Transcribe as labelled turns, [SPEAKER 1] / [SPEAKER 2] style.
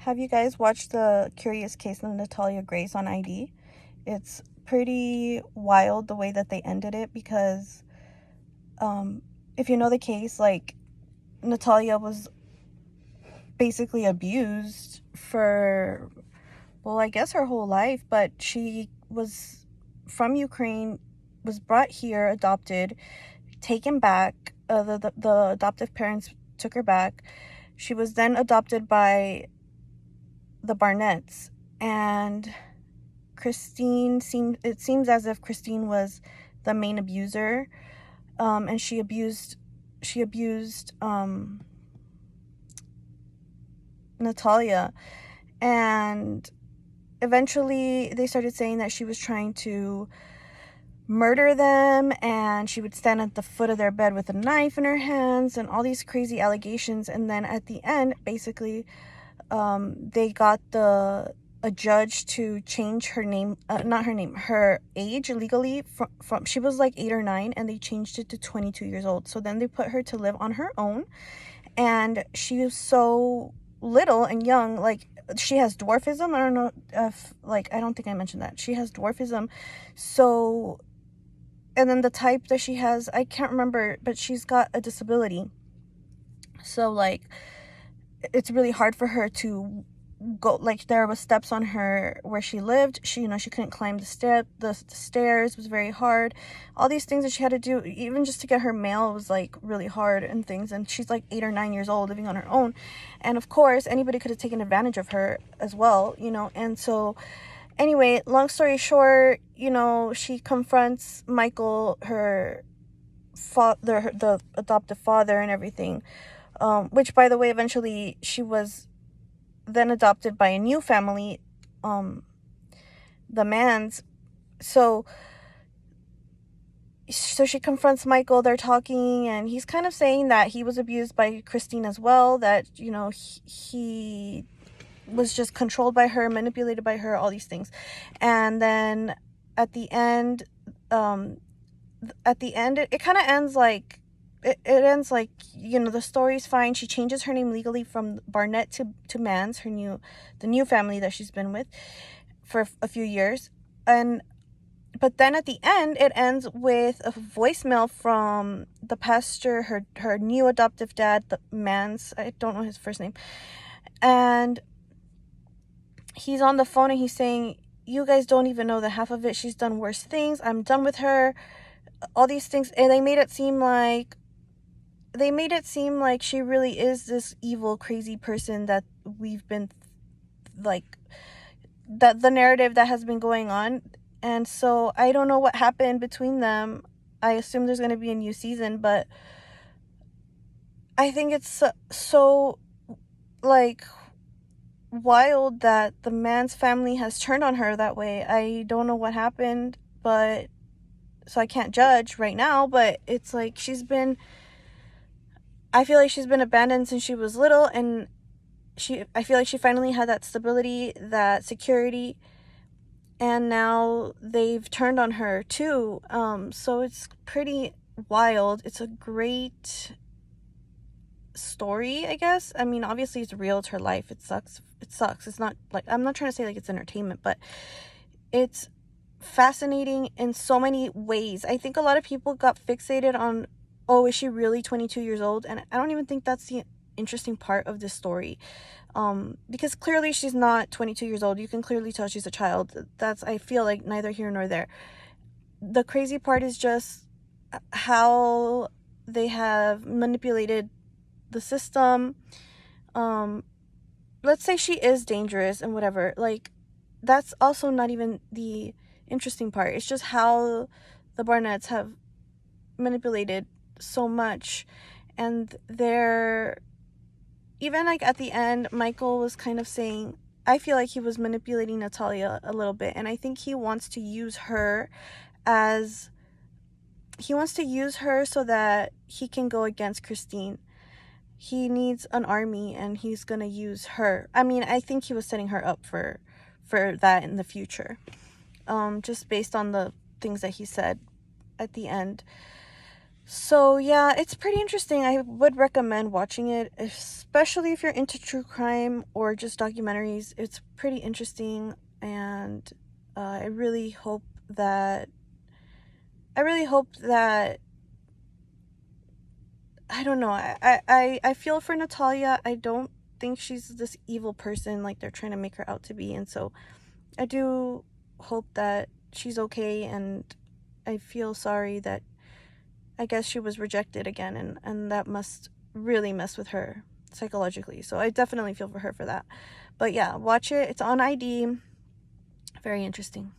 [SPEAKER 1] Have you guys watched the Curious Case of Natalia Grace on ID? It's pretty wild the way that they ended it because if you know the case, like, Natalia was basically abused for, well, I guess her whole life, but she was from Ukraine, was brought here, adopted, taken back. The adoptive parents took her back. She was then adopted by the Barnetts, and it seems as if Christine was the main abuser, and she abused Natalia, and eventually they started saying that she was trying to murder them, and she would stand at the foot of their bed with a knife in her hands and all these crazy allegations. And then at the end, basically, they got a judge to change her name, her age legally from she was like 8 or 9, and they changed it to 22 years old. So then they put her to live on her own, and she was so little and young, like, she has dwarfism. I don't know if, like, I don't think I mentioned that she has dwarfism. So, and then the type that she has, I can't remember, but she's got a disability. So, like, it's really hard for her to go, like, there was steps on her where she lived. She couldn't climb the stairs. It was very hard. All these things that she had to do, even just to get her mail, was like really hard and things. And she's like 8 or 9 years old, living on her own, and of course anybody could have taken advantage of her as well. And so anyway, long story short, she confronts Michael, her father, the adoptive father, and everything, which, by the way, eventually she was then adopted by a new family, the Mans. So she confronts Michael. They're talking, and he's kind of saying that he was abused by Christine as well, that he was just controlled by her, manipulated by her, all these things. And then at the end, it kind of ends like, it ends like, the story's fine. She changes her name legally from Barnett to Mans, the new family that she's been with for a few years. But then at the end, it ends with a voicemail from the pastor, her new adoptive dad, the Mans. I don't know his first name. And he's on the phone, and he's saying, "You guys don't even know the half of it. She's done worse things. I'm done with her." All these things. And they made it seem like she really is this evil, crazy person that we've been, like, that the narrative that has been going on. And so I don't know what happened between them. I assume there's going to be a new season, but I think it's so like wild that the Mans family has turned on her that way. I don't know what happened, but so I can't judge right now, but it's like I feel like she's been abandoned since she was little, and I feel like she finally had that stability, that security, and now they've turned on her too. So it's pretty wild. It's a great story, I guess. I mean, obviously it's real, it's her life. It sucks. It's not like, I'm not trying to say like it's entertainment, but it's fascinating in so many ways. I think a lot of people got fixated on, oh, is she really 22 years old? And I don't even think that's the interesting part of this story, because clearly she's not 22 years old. You can clearly tell she's a child. That's, I feel like, neither here nor there. The crazy part is just how they have manipulated the system. Let's say she is dangerous and whatever, like, that's also not even the interesting part. It's just how the Barnetts have manipulated so much. And they're even, like, at the end, Michael was kind of saying, I feel like he was manipulating Natalia a little bit, and I think he wants to use her so that he can go against Christine. He needs an army, and he's gonna use her. I mean, I think he was setting her up for that in the future, just based on the things that he said at the end. So yeah, it's pretty interesting. I would recommend watching it, especially if you're into true crime or just documentaries. It's pretty interesting, and I really hope that I don't know. I feel for Natalia. I don't think she's this evil person like they're trying to make her out to be, and so I do hope that she's okay, and I feel sorry that I guess she was rejected again, and that must really mess with her psychologically. So I definitely feel for her for that. But yeah, watch it. It's on ID. Very interesting.